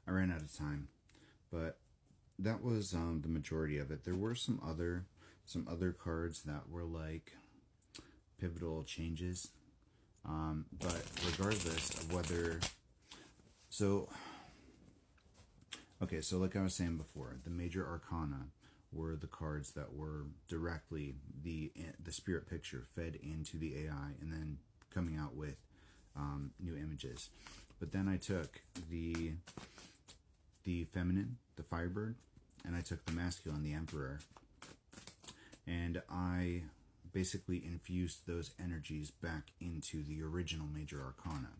I ran out of time, but that was the majority of it. There were some other cards that were like pivotal changes, but regardless of whether so okay, so like I was saying before, the major arcana were the cards that were directly the spirit picture fed into the AI and then coming out with new images. But then I took the feminine, the Firebird, and I took the masculine, the Emperor, and I basically infused those energies back into the original major arcana.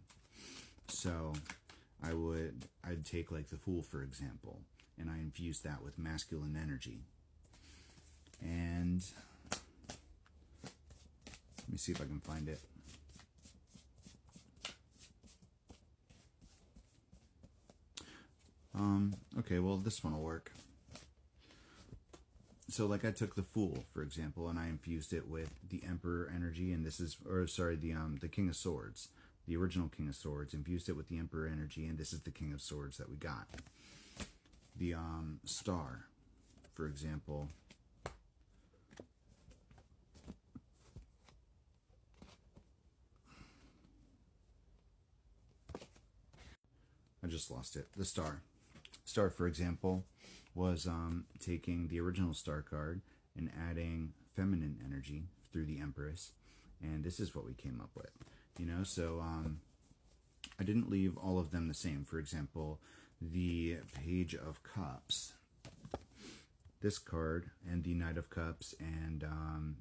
So I'd take like the Fool, for example, and I infused that with masculine energy. And let me see if I can find it. Okay, well, this one will work. So like I took the Fool, for example, and I infused it with the Emperor energy, and this is, or sorry, the King of Swords, the original King of Swords, infused it with the Emperor energy, and this is the King of Swords that we got. The Star, for example, I just lost it. The Star, for example, was taking the original Star card and adding feminine energy through the Empress, and this is what we came up with. So I didn't leave all of them the same. For example, the Page of Cups, this card, and the Knight of Cups, and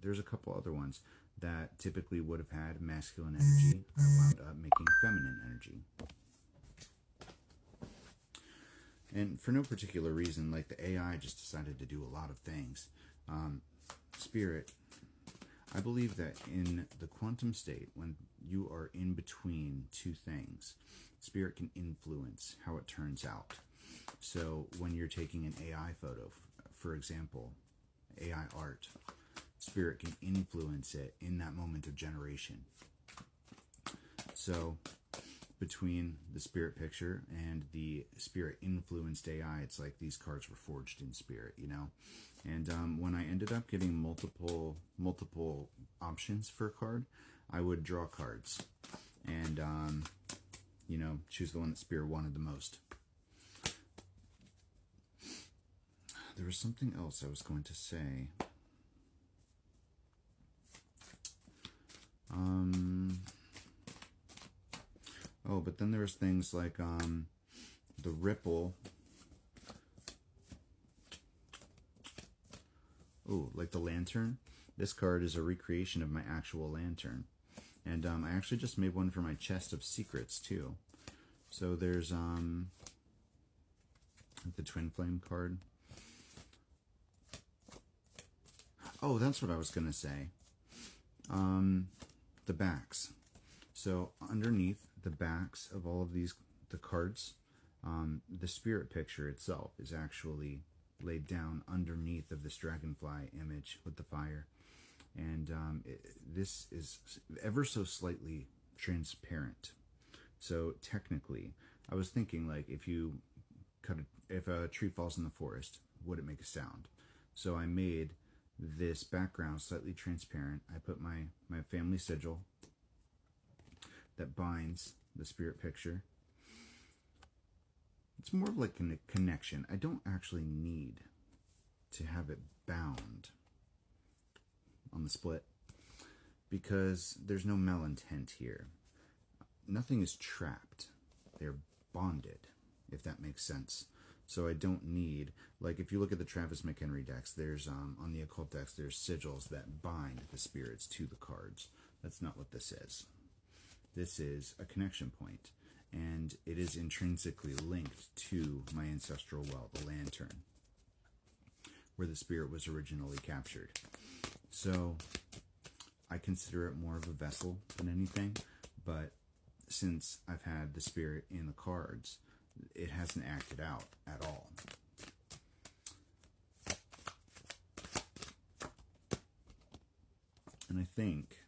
there's a couple other ones that typically would have had masculine energy. I wound up making feminine energy. And for no particular reason, like the AI just decided to do a lot of things. Spirit, I believe that in the quantum state, when you are in between two things, Spirit can influence how it turns out. So when you're taking an AI photo, for example, AI art, Spirit can influence it in that moment of generation. So between the Spirit picture and the Spirit influenced AI, it's like these cards were forged in Spirit, And when I ended up getting multiple options for a card, I would draw cards and choose the one that Spirit wanted the most. There was something else I was going to say. Oh, but then there's things like the Ripple. Oh, like the Lantern. This card is a recreation of my actual lantern. And I actually just made one for my Chest of Secrets, too. So there's the Twin Flame card. Oh, that's what I was going to say. The backs. So underneath the backs of all of the cards, the Spirit picture itself is actually laid down underneath of this dragonfly image with the fire. And this is ever so slightly transparent. So technically, I was thinking, like, if a tree falls in the forest, would it make a sound? So I made this background slightly transparent. I put my family sigil that binds the Spirit picture. It's more of like a connection. I don't actually need to have it bound on the split because there's no malintent here. Nothing is trapped. They're bonded, if that makes sense. So I don't need, like, if you look at the Travis McHenry decks, there's on the occult decks, there's sigils that bind the spirits to the cards. That's not what this is. This is a connection point, and it is intrinsically linked to my ancestral well, the Lantern, where the spirit was originally captured. So I consider it more of a vessel than anything, but since I've had the spirit in the cards, it hasn't acted out at all. And I think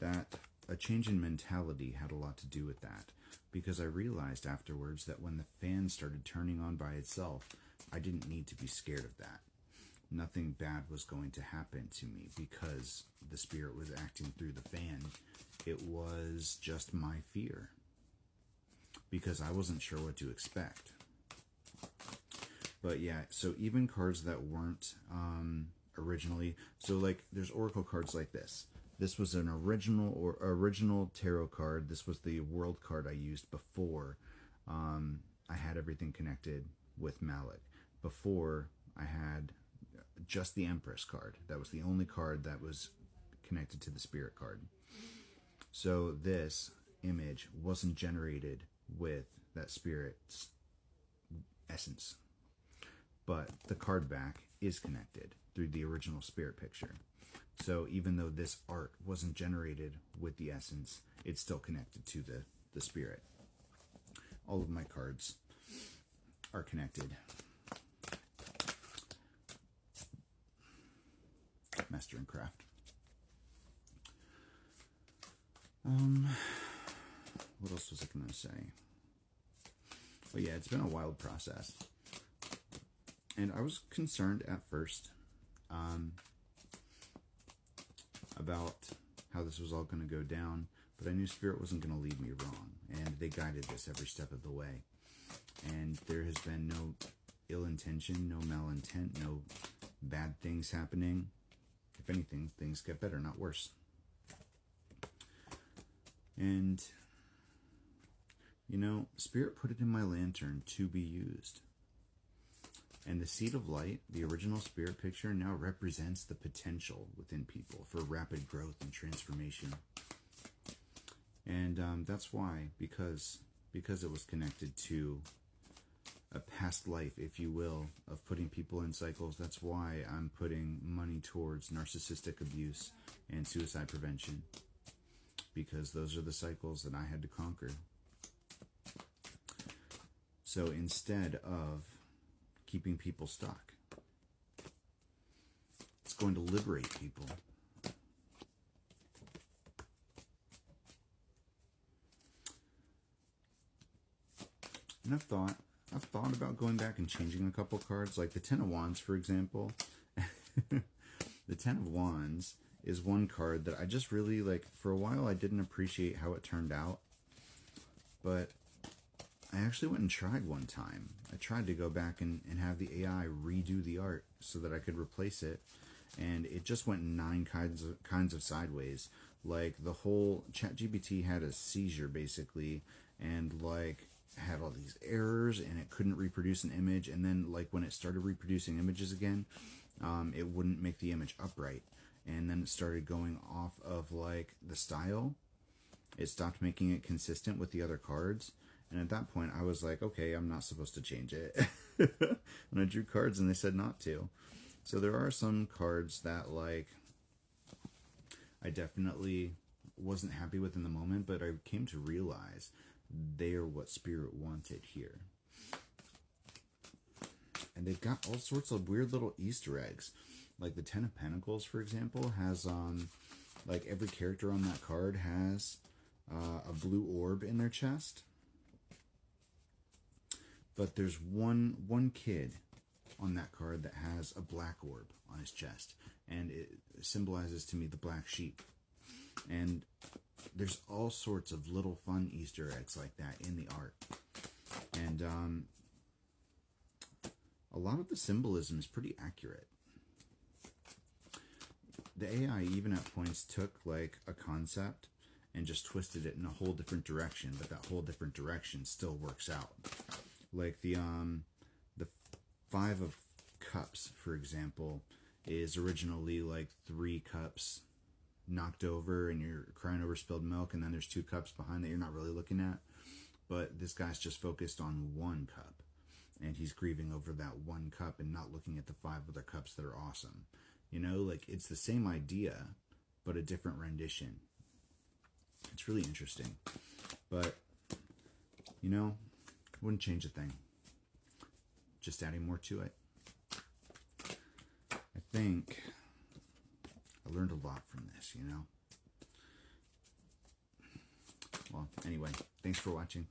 that a change in mentality had a lot to do with that. because I realized afterwards that when the fan started turning on by itself, I didn't need to be scared of that. Nothing bad was going to happen to me because the spirit was acting through the fan. It was just my fear, because I wasn't sure what to expect. But yeah, so even cards that weren't originally, so like there's oracle cards like this. This was an original tarot card. This was the world card I used before I had everything connected with Malak. Before I had just the Empress card. That was the only card that was connected to the Spirit card. So this image wasn't generated with that Spirit's essence. But the card back is connected through the original Spirit picture. So even though this art wasn't generated with the essence, it's still connected to the Spirit. All of my cards are connected. Master and Craft. What else was I going to say? Well, yeah, it's been a wild process. And I was concerned at first about how this was all going to go down, but I knew Spirit wasn't going to lead me wrong, and they guided this every step of the way. And there has been no ill intention, no malintent, no bad things happening. If anything, things get better, not worse. And, you know, Spirit put it in my lantern to be used. And the Seed of Light, the original Spirit picture, now represents the potential within people for rapid growth and transformation. And that's why, because it was connected to a past life, if you will, of putting people in cycles, that's why I'm putting money towards narcissistic abuse and suicide prevention. Because those are the cycles that I had to conquer. So instead of keeping people stuck, it's going to liberate people. And I've thought about going back and changing a couple cards, like the Ten of Wands, for example. The Ten of Wands is one card that I just really, like, for a while I didn't appreciate how it turned out. But I actually went and tried one time. I tried to go back and have the AI redo the art so that I could replace it. And it just went 9 kinds of sideways. Like, the whole ChatGPT had a seizure, basically, and, like, had all these errors, and it couldn't reproduce an image. And then, like, when it started reproducing images again, it wouldn't make the image upright. And then it started going off of, like, the style. It stopped making it consistent with the other cards. And at that point, I was like, okay, I'm not supposed to change it. And I drew cards, and they said not to. So there are some cards that, like, I definitely wasn't happy with in the moment, but I came to realize they are what Spirit wanted here. And they've got all sorts of weird little Easter eggs. Like the Ten of Pentacles, for example, has, like, every character on that card has a blue orb in their chest. But there's one kid on that card that has a black orb on his chest. And it symbolizes to me the black sheep. And there's all sorts of little fun Easter eggs like that in the art. And a lot of the symbolism is pretty accurate. The AI even at points took, like, a concept and just twisted it in a whole different direction, but that whole different direction still works out. Like the Five of Cups, for example, is originally like 3 cups knocked over and you're crying over spilled milk, and then there's 2 cups behind that you're not really looking at. But this guy's just focused on 1 cup, and he's grieving over that 1 cup and not looking at the 5 other cups that are awesome. You know, like, it's the same idea, but a different rendition. It's really interesting. But, you know, wouldn't change a thing. Just adding more to it. I think I learned a lot from this, you know. Well, anyway, thanks for watching.